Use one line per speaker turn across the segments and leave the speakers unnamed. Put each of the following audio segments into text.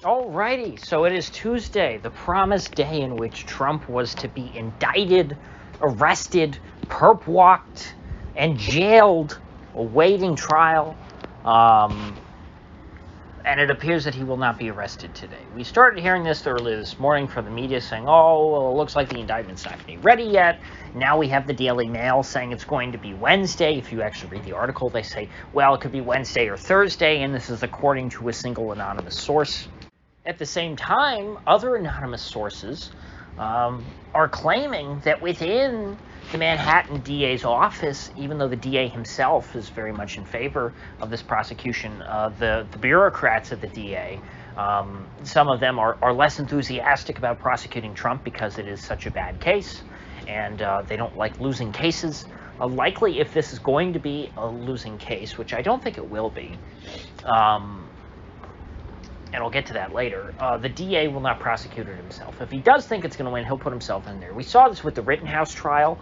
Alrighty, so it is Tuesday, the promised day in which Trump was to be indicted, arrested, perp-walked, and jailed, awaiting trial. And it appears that he will not be arrested today. We started hearing this earlier this morning from the media saying, oh, well, it looks like the indictment's not going to be ready yet. Now we have the Daily Mail saying it's going to be Wednesday. If you actually read the article, they say, well, it could be Wednesday or Thursday, and this is according to a single anonymous source. At the same time, other anonymous sources are claiming that within the Manhattan DA's office, even though the DA himself is very much in favor of this prosecution, the bureaucrats at the DA, some of them are less enthusiastic about prosecuting Trump because it is such a bad case, and they don't like losing cases. Likely, if this is going to be a losing case, which I don't think it will be, and I'll get to that later, the DA will not prosecute it himself. If he does think it's going to win, he'll put himself in there. We saw this with the Rittenhouse trial.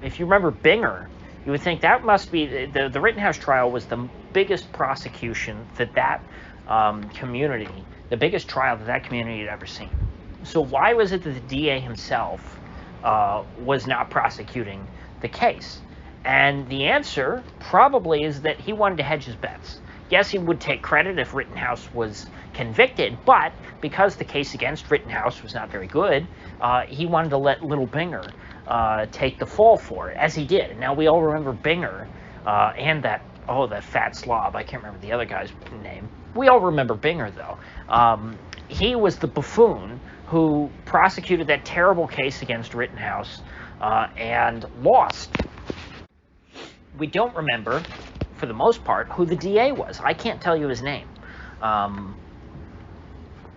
If you remember Binger, you would think that must be, the Rittenhouse trial was the biggest prosecution that community, the biggest trial that community had ever seen. So why was it that the DA himself was not prosecuting the case? And the answer probably is that he wanted to hedge his bets. Yes, he would take credit if Rittenhouse was convicted, but because the case against Rittenhouse was not very good, he wanted to let little Binger take the fall for it, as he did. And now we all remember Binger and that fat slob. I can't remember the other guy's name. We all remember Binger, though. He was the buffoon who prosecuted that terrible case against Rittenhouse and lost. We don't remember, for the most part, who the DA was. I can't tell you his name.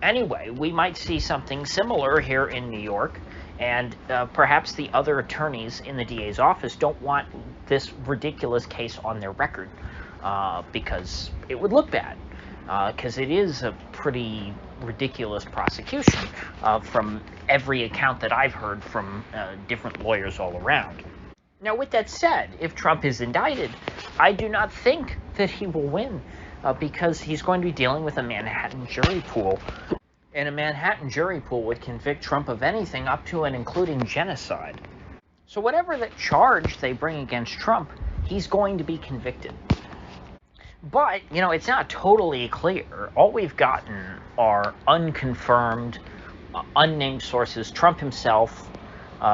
Anyway, we might see something similar here in New York, and perhaps the other attorneys in the DA's office don't want this ridiculous case on their record because it would look bad, because it is a pretty ridiculous prosecution from every account that I've heard from different lawyers all around. Now, with that said, if Trump is indicted, I do not think that he will win because he's going to be dealing with a Manhattan jury pool. And a Manhattan jury pool would convict Trump of anything up to and including genocide. So whatever that charge they bring against Trump, he's going to be convicted. But, it's not totally clear. All we've gotten are unconfirmed, unnamed sources, Trump himself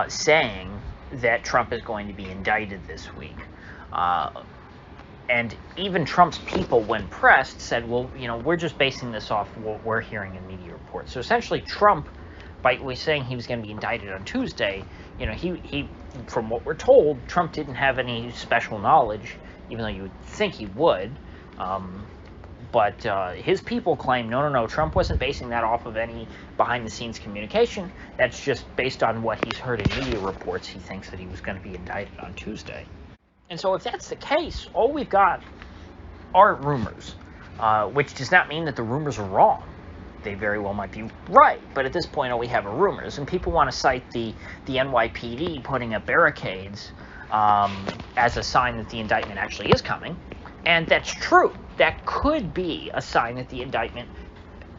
saying that Trump is going to be indicted this week. And even Trump's people, when pressed, said, well, we're just basing this off what we're hearing in media reports. So essentially, Trump, by saying he was going to be indicted on Tuesday, he from what we're told, Trump didn't have any special knowledge, even though you would think he would. But his people claim, no, Trump wasn't basing that off of any behind-the-scenes communication. That's just based on what he's heard in media reports. He thinks that he was going to be indicted on Tuesday. And so if that's the case, all we've got are rumors, which does not mean that the rumors are wrong. They very well might be right, but at this point all we have are rumors. And people want to cite the NYPD putting up barricades as a sign that the indictment actually is coming. And that's true. That could be a sign that the indictment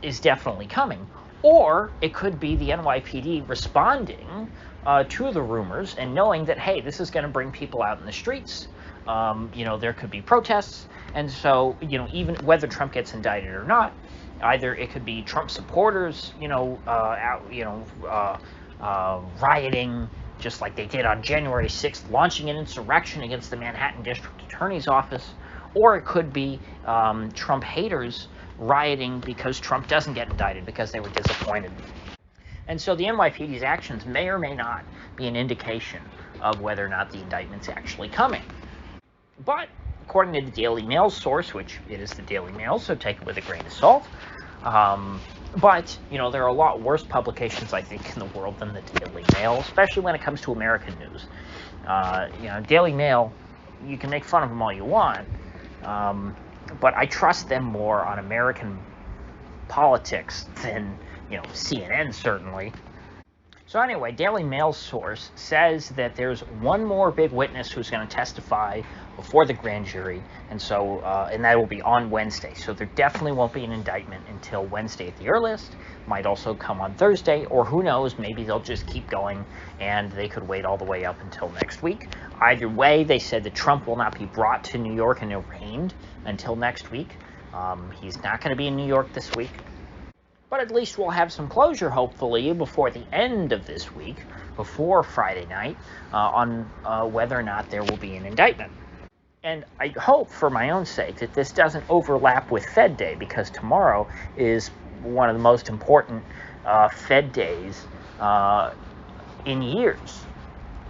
is definitely coming. Or it could be the NYPD responding to the rumors and knowing that, hey, this is going to bring people out in the streets. There could be protests. And so, even whether Trump gets indicted or not, either it could be Trump supporters, rioting, just like they did on January 6th, launching an insurrection against the Manhattan District Attorney's Office. Or it could be Trump haters rioting because Trump doesn't get indicted because they were disappointed. And so the NYPD's actions may or may not be an indication of whether or not the indictment's actually coming. But according to the Daily Mail source, which it is the Daily Mail, so take it with a grain of salt, but, there are a lot worse publications, I think, in the world than the Daily Mail, especially when it comes to American news. Daily Mail, you can make fun of them all you want, but I trust them more on American politics than, CNN certainly. So anyway, Daily Mail source says that there's one more big witness who's going to testify before the grand jury, and that will be on Wednesday. So there definitely won't be an indictment until Wednesday at the earliest. Might also come on Thursday, or who knows, maybe they'll just keep going and they could wait all the way up until next week. Either way, they said that Trump will not be brought to New York and arraigned until next week. He's not going to be in New York this week. But at least we'll have some closure, hopefully, before the end of this week, before Friday night, on whether or not there will be an indictment. And I hope, for my own sake, that this doesn't overlap with Fed Day, because tomorrow is one of the most important Fed days in years.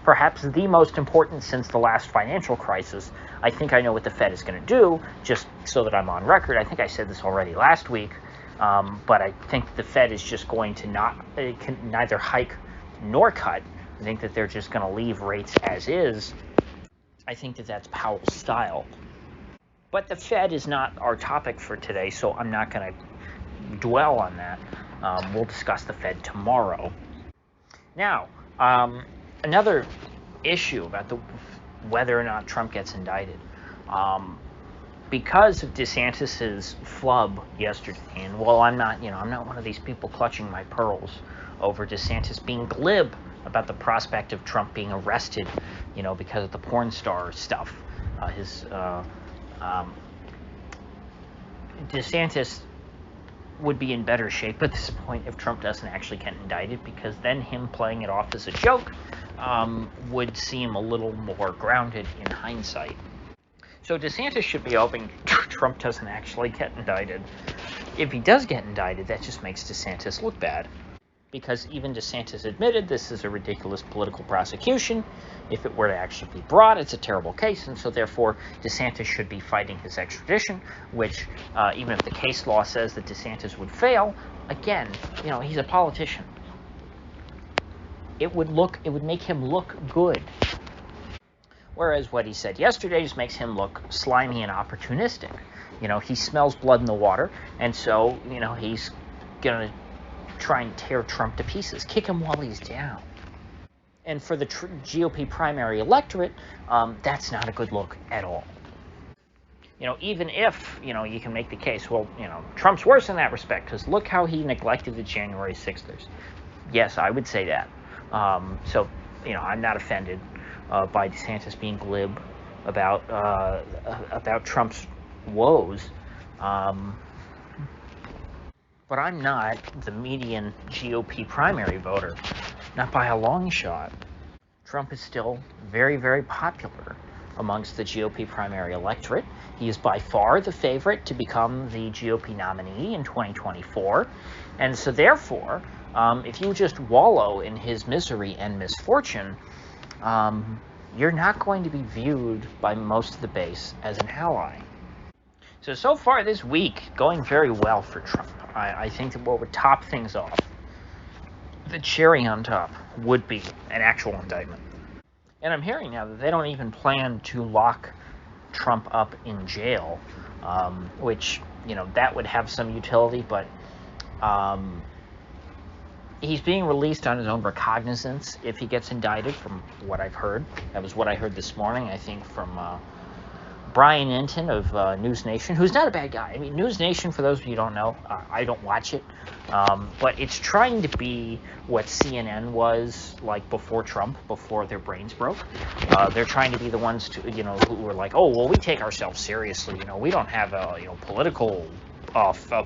Perhaps the most important since the last financial crisis. I think I know what the Fed is going to do, just so that I'm on record. I think I said this already last week. But I think the Fed is just going to neither hike nor cut. I think that they're just going to leave rates as is. I think that that's Powell's style. But the Fed is not our topic for today, so I'm not going to dwell on that. We'll discuss the Fed tomorrow. Now, another issue about whether or not Trump gets indicted. Because of DeSantis's flub yesterday, and I'm not one of these people clutching my pearls over DeSantis being glib about the prospect of Trump being arrested, because of the porn star stuff. DeSantis would be in better shape at this point if Trump doesn't actually get indicted, because then him playing it off as a joke would seem a little more grounded in hindsight. So DeSantis should be hoping Trump doesn't actually get indicted. If he does get indicted, that just makes DeSantis look bad. Because even DeSantis admitted this is a ridiculous political prosecution. If it were to actually be brought, it's a terrible case, and so therefore DeSantis should be fighting his extradition, which, even if the case law says that DeSantis would fail, again, he's a politician. It would make him look good. Whereas what he said yesterday just makes him look slimy and opportunistic. He smells blood in the water, and so, he's going to try and tear Trump to pieces, kick him while he's down. And for the GOP primary electorate, that's not a good look at all. Even if, you can make the case, well, Trump's worse in that respect, because look how he neglected the January 6thers. Yes, I would say that. So, I'm not offended by DeSantis being glib about Trump's woes. But I'm not the median GOP primary voter, not by a long shot. Trump is still very, very popular amongst the GOP primary electorate. He is by far the favorite to become the GOP nominee in 2024. And so therefore, if you just wallow in his misery and misfortune, you're not going to be viewed by most of the base as an ally. So far this week, going very well for Trump. I think that what would top things off, the cherry on top, would be an actual indictment. And I'm hearing now that they don't even plan to lock Trump up in jail, which, that would have some utility, but he's being released on his own recognizance if he gets indicted, from what I've heard. That was what I heard this morning, I think, from Brian Entin of News Nation, who's not a bad guy. I mean, News Nation, for those of you who don't know, I don't watch it, but it's trying to be what CNN was like before Trump, before their brains broke. They're trying to be the ones to, who were like, oh, well, we take ourselves seriously. We don't have political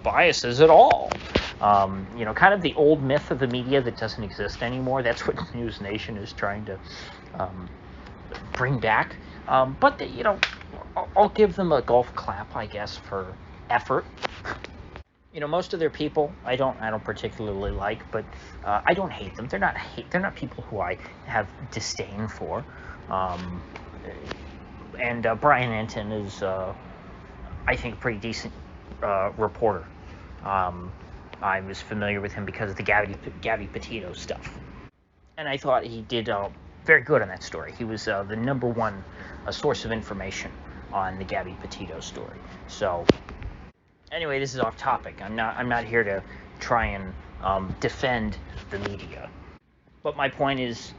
biases at all. Kind of the old myth of the media that doesn't exist anymore. That's what News Nation is trying to bring back. But I'll give them a golf clap, I guess, for effort. Most of their people I don't particularly like, but I don't hate them. They're not people who I have disdain for. And Brian Entin is, I think, a pretty decent reporter. I was familiar with him because of the Gabby Petito stuff, and I thought he did very good on that story. He was the number one source of information on the Gabby Petito story. So anyway, this is off topic. I'm not here to try and defend the media. But my point is,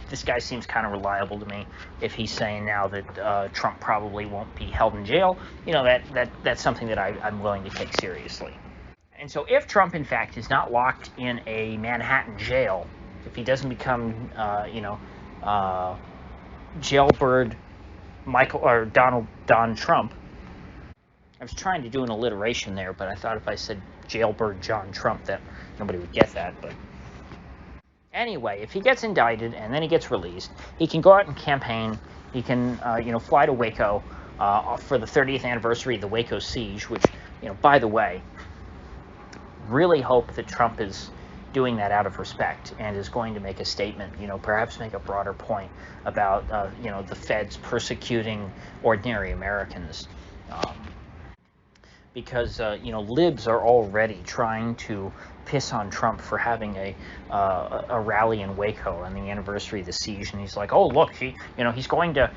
this guy seems kind of reliable to me. If he's saying now that Trump probably won't be held in jail, that's something that I'm willing to take seriously. And so if Trump, in fact, is not locked in a Manhattan jail, if he doesn't become, jailbird Michael or Don Trump, I was trying to do an alliteration there, but I thought if I said jailbird John Trump, that nobody would get that. But anyway, if he gets indicted and then he gets released, he can go out and campaign. He can, fly to Waco for the 30th anniversary of the Waco siege, which, by the way, really hope that Trump is doing that out of respect and is going to make a statement, perhaps make a broader point about, the feds persecuting ordinary Americans. Because, libs are already trying to piss on Trump for having a rally in Waco on the anniversary of the siege, and he's like, oh look, he's going to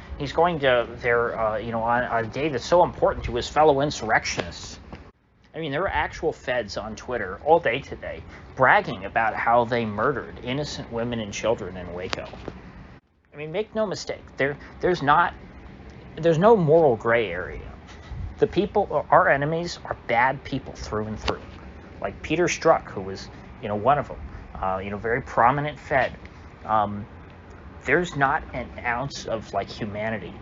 there, on a day that's so important to his fellow insurrectionists. I mean, there were actual feds on Twitter all day today bragging about how they murdered innocent women and children in Waco. I mean, make no mistake, there's no moral gray area. The people, our enemies, are bad people through and through. Like Peter Strzok, who was, one of them, very prominent Fed. There's not an ounce of humanity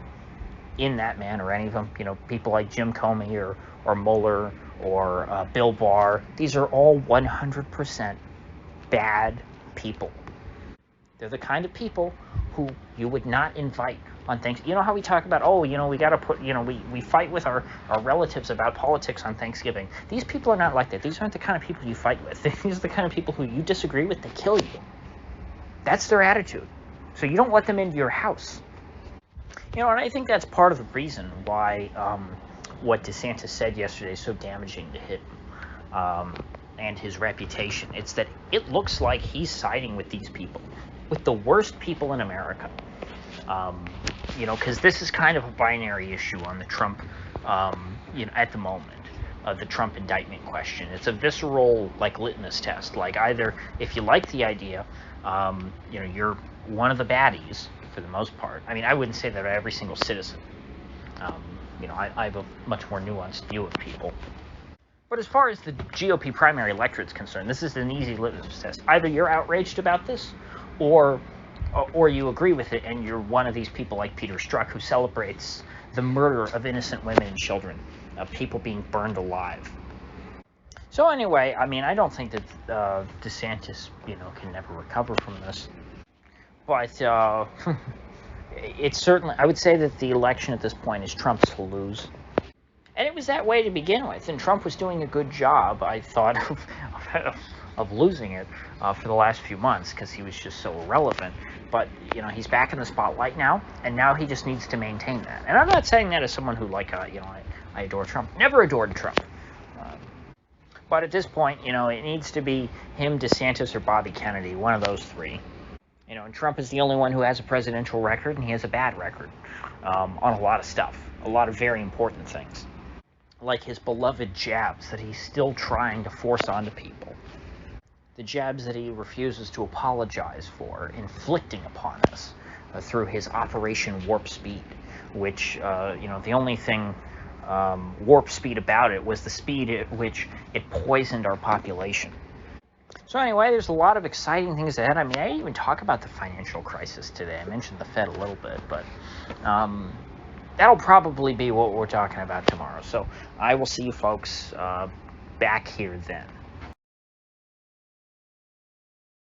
in that man or any of them. People like Jim Comey or Mueller or Bill Barr. These are all 100% bad people. They're the kind of people who you would not invite on things. You know how we talk about, we got to put, we fight with our relatives about politics on Thanksgiving. These people are not like that. These aren't the kind of people you fight with. These are the kind of people who you disagree with, they kill you. That's their attitude. So you don't let them into your house. And I think that's part of the reason why what DeSantis said yesterday is so damaging to him and his reputation. It's that it looks like he's siding with these people, with the worst people in America. Because this is kind of a binary issue on the Trump, at the moment, the Trump indictment question. It's a visceral, litmus test. Either if you like the idea, you're one of the baddies for the most part. I mean, I wouldn't say that about every single citizen. I have a much more nuanced view of people. But as far as the GOP primary electorate's concerned, this is an easy litmus test. Either you're outraged about this, or you agree with it, and you're one of these people like Peter Strzok who celebrates the murder of innocent women and children, of people being burned alive. So anyway, I mean, I don't think that DeSantis, can never recover from this. But it's certainly, I would say that the election at this point is Trump's to lose. And it was that way to begin with, and Trump was doing a good job, I thought, of losing it for the last few months, because he was just so irrelevant. But, he's back in the spotlight now, and now he just needs to maintain that. And I'm not saying that as someone who, I adore Trump. Never adored Trump. But at this point, it needs to be him, DeSantis, or Bobby Kennedy, one of those three. And Trump is the only one who has a presidential record, and he has a bad record on a lot of stuff, a lot of very important things, like his beloved jabs that he's still trying to force onto people, the jabs that he refuses to apologize for inflicting upon us through his Operation Warp Speed, which, the only thing warp speed about it was the speed at which it poisoned our population. So anyway, there's a lot of exciting things ahead. I mean, I didn't even talk about the financial crisis today. I mentioned the Fed a little bit, but that'll probably be what we're talking about tomorrow. So I will see you folks back here then.